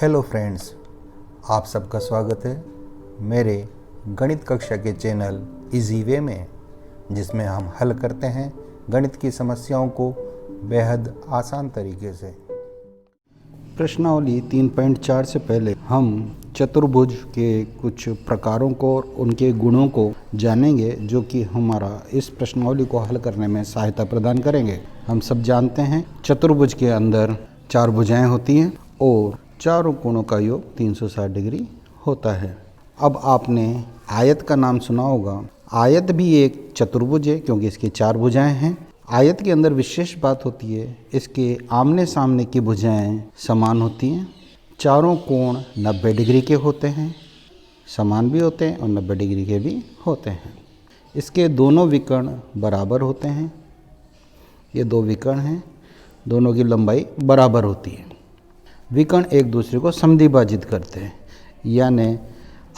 Hello friends, आप सबका स्वागत है मेरे गणित कक्षा के चैनल इजी वे में, जिसमें हम हल करते हैं गणित की समस्याओं को बेहद आसान तरीके से। प्रश्नावली 3.4 से पहले हम चतुर्भुज के कुछ प्रकारों को और उनके गुणों को जानेंगे, जो कि हमारा इस प्रश्नावली को हल करने में सहायता प्रदान करेंगे। हम सब जानते हैं चतुर्भुज के अंदर 4 भुजाएं होती हैं और चारों कोणों का योग 360 डिग्री होता है। अब आपने आयत का नाम सुना होगा। आयत भी एक चतुर्भुज है क्योंकि इसकी 4 भुजाएं हैं। आयत के अंदर विशेष बात होती है, इसके आमने सामने की भुजाएं समान होती हैं। चारों कोण 90 डिग्री के होते हैं, समान भी होते हैं और 90 डिग्री के भी होते हैं। इसके दोनों विकर्ण बराबर होते हैं। ये 2 विकर्ण हैं, दोनों की लंबाई बराबर होती है। विकर्ण एक दूसरे को समद्विभाजित करते हैं, यानी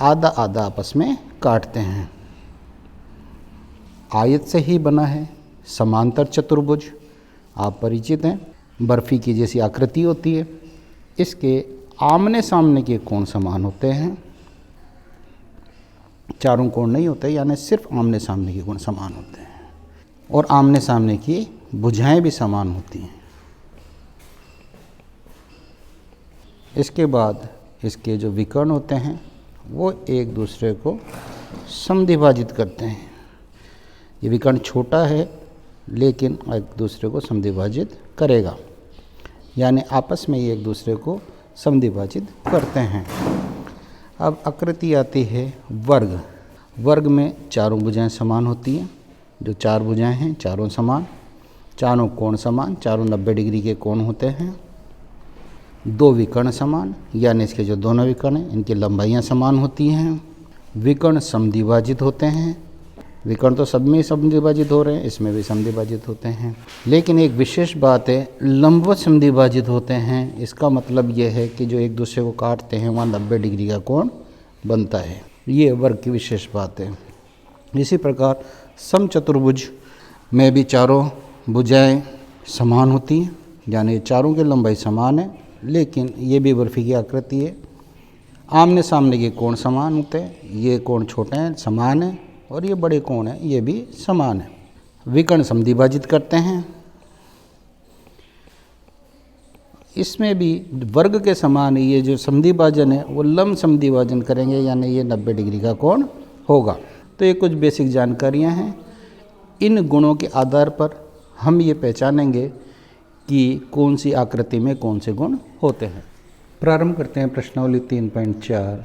आधा आधा आपस में काटते हैं। आयत से ही बना है समांतर चतुर्भुज, आप परिचित हैं। बर्फी की जैसी आकृति होती है। इसके आमने सामने के कोण समान होते हैं, चारों कोण नहीं होते, यानी सिर्फ आमने सामने के कोण समान होते हैं और आमने सामने की भुजाएं भी समान होती हैं। इसके बाद इसके जो विकर्ण होते हैं वो एक दूसरे को समद्विभाजित करते हैं। ये विकर्ण छोटा है लेकिन एक दूसरे को समद्विभाजित करेगा, यानी आपस में ये एक दूसरे को समद्विभाजित करते हैं। अब आकृति आती है वर्ग। वर्ग में चारों भुजाएं समान होती हैं। जो 4 भुजाएं हैं चारों समान, चारों कोण समान, चारों 90 डिग्री के कोण होते हैं। 2 विकर्ण समान, यानी इसके जो दोनों विकर्ण हैं इनकी लंबाइयाँ समान होती हैं। विकर्ण समद्विभाजित होते हैं। विकर्ण तो सब में समद्विभाजित हो रहे हैं, इसमें भी समद्विभाजित होते हैं। लेकिन एक विशेष बात है, लंबवत समद्विभाजित होते हैं। इसका मतलब यह है कि जो एक दूसरे को काटते हैं वहाँ 90 डिग्री का कोण बनता है। ये वर्ग की विशेष बात है। इसी प्रकार समचतुर्भुज में भी चारों भुजाएं समान होती हैं, यानी चारों की लंबाई समान है, लेकिन ये भी बर्फी की आकृति है। आमने सामने के कोण समान होते हैं। ये कोण छोटे हैं, समान हैं, और ये बड़े कोण हैं, ये भी समान है। विकर्ण समद्विभाजित करते हैं। इसमें भी वर्ग के समान ये जो समद्विभाजन है वो लंब समद्विभाजन करेंगे, यानी ये 90 डिग्री का कोण होगा। तो ये कुछ बेसिक जानकारियाँ हैं। इन गुणों के आधार पर हम ये पहचानेंगे कि कौन सी आकृति में कौन से गुण होते हैं। प्रारंभ करते हैं प्रश्नावली 3.4।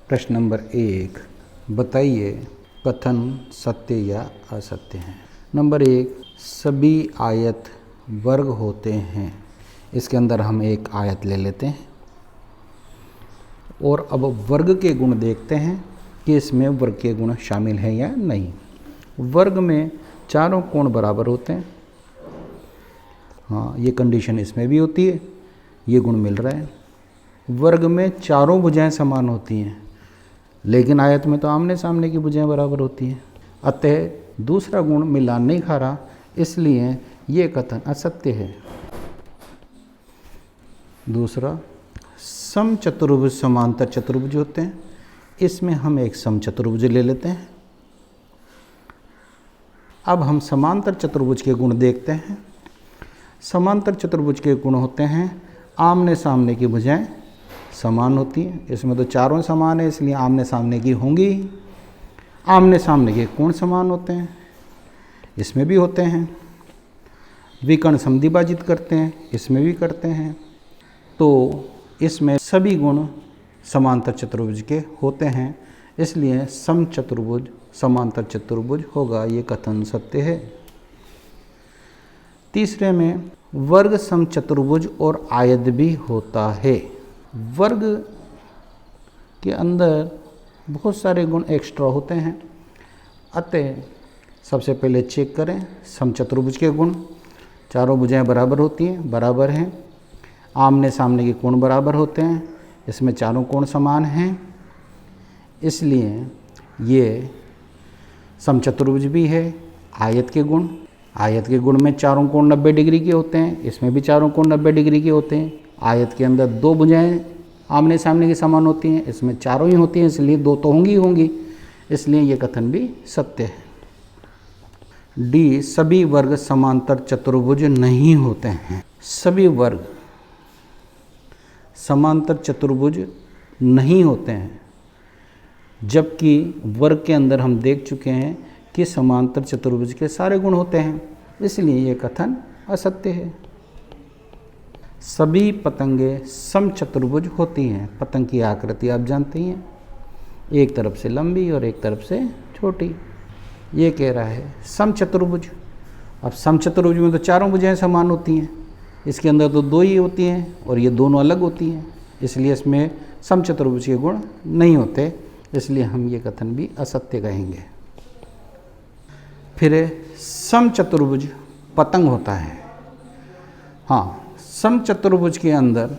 प्रश्न नंबर 1, बताइए कथन सत्य या असत्य है। नंबर 1, सभी आयत वर्ग होते हैं। इसके अंदर हम एक आयत ले लेते हैं और अब वर्ग के गुण देखते हैं कि इसमें वर्ग के गुण शामिल हैं या नहीं। वर्ग में चारों कोण बराबर होते हैं। हाँ, ये कंडीशन इसमें भी होती है, ये गुण मिल रहा है। वर्ग में चारों भुजाएं समान होती हैं, लेकिन आयत में तो आमने सामने की भुजाएं बराबर होती हैं। अतः दूसरा गुण मिलान नहीं खा रहा, इसलिए ये कथन असत्य है। दूसरा, समचतुर्भुज समांतर चतुर्भुज होते हैं। इसमें हम एक समचतुर्भुज ले लेते हैं। अब हम समांतर चतुर्भुज के गुण देखते हैं। समांतर चतुर्भुज के गुण होते हैं, आमने सामने की भुजाएं समान होती हैं। इसमें तो चारों समान है, इसलिए आमने सामने की होंगी। आमने सामने के कोण समान होते हैं, इसमें भी होते हैं। विकर्ण समद्विभाजित करते हैं, इसमें भी करते हैं। तो इसमें सभी गुण समांतर चतुर्भुज के होते हैं, इसलिए समचतुर्भुज समांतर चतुर्भुज होगा। ये कथन सत्य है। तीसरे में वर्ग समचतुर्भुज और आयत भी होता है। वर्ग के अंदर बहुत सारे गुण एक्स्ट्रा होते हैं, अतः सबसे पहले चेक करें समचतुर्भुज के गुण। चारों भुजाएं बराबर होती हैं, बराबर हैं। आमने सामने के कोण बराबर होते हैं, इसमें चारों कोण समान हैं, इसलिए ये समचतुर्भुज भी है। आयत के गुण, आयत के गुण में चारों कोण 90 डिग्री के होते हैं, इसमें भी चारों कोण 90 डिग्री के होते हैं। आयत के अंदर 2 भुजाएं आमने सामने के समान होती हैं, इसमें चारों ही होती हैं, इसलिए दो तो होंगी ही होंगी, इसलिए ये कथन भी सत्य है। डी, सभी वर्ग समांतर चतुर्भुज नहीं होते हैं। सभी वर्ग समांतर चतुर्भुज नहीं होते हैं, जबकि वर्ग के अंदर हम देख चुके हैं कि समांतर चतुर्भुज के सारे गुण होते हैं, इसलिए ये कथन असत्य है। सभी पतंगे समचतुर्भुज होती हैं। पतंग की आकृति आप जानते ही हैं, एक तरफ से लंबी और एक तरफ से छोटी। ये कह रहा है समचतुर्भुज। अब समचतुर्भुज में तो चारों भुजाएं समान होती हैं, इसके अंदर तो दो ही होती हैं और ये दोनों अलग होती हैं, इसलिए इसमें समचतुर्भुज के गुण नहीं होते, इसलिए हम ये कथन भी असत्य कहेंगे। फिर समचतुर्भुज पतंग होता है। हाँ, समचतुर्भुज के अंदर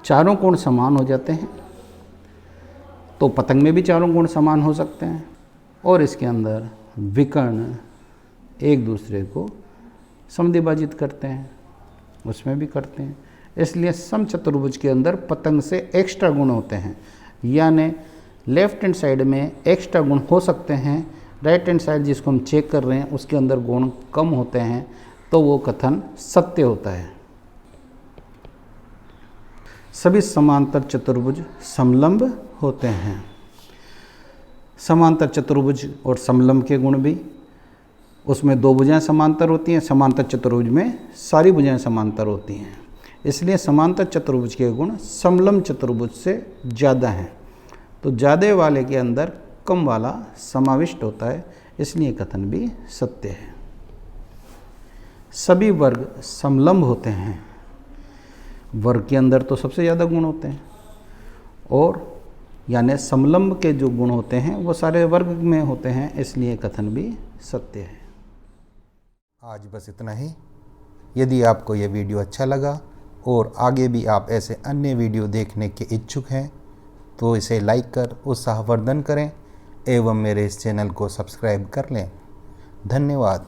चारों कोण समान हो जाते हैं, तो पतंग में भी चारों कोण समान हो सकते हैं, और इसके अंदर विकर्ण एक दूसरे को समद्विभाजित करते हैं, उसमें भी करते हैं, इसलिए समचतुर्भुज के अंदर पतंग से एक्स्ट्रा गुण होते हैं। यानी लेफ्ट हैंड साइड में एक्स्ट्रा गुण हो सकते हैं, राइट हैंड साइड जिसको हम चेक कर रहे हैं उसके अंदर गुण कम होते हैं, तो वो कथन सत्य होता है। सभी समांतर चतुर्भुज समलंब होते हैं। समांतर चतुर्भुज और समलंब के गुण भी, उसमें दो भुजाएं समांतर होती हैं, समांतर चतुर्भुज में सारी भुजाएं समांतर होती हैं, इसलिए समांतर चतुर्भुज के गुण समलंब चतुर्भुज से ज़्यादा हैं। तो ज़्यादा वाले के अंदर कम वाला समाविष्ट होता है, इसलिए कथन भी सत्य है। सभी वर्ग समलंब होते हैं। वर्ग के अंदर तो सबसे ज़्यादा गुण होते हैं, और यानी समलंब के जो गुण होते हैं वो सारे वर्ग में होते हैं, इसलिए कथन भी सत्य है। आज बस इतना ही। यदि आपको यह वीडियो अच्छा लगा और आगे भी आप ऐसे अन्य वीडियो देखने के इच्छुक हैं तो इसे लाइक कर उत्साहवर्धन करें एवं मेरे इस चैनल को सब्सक्राइब कर लें। धन्यवाद।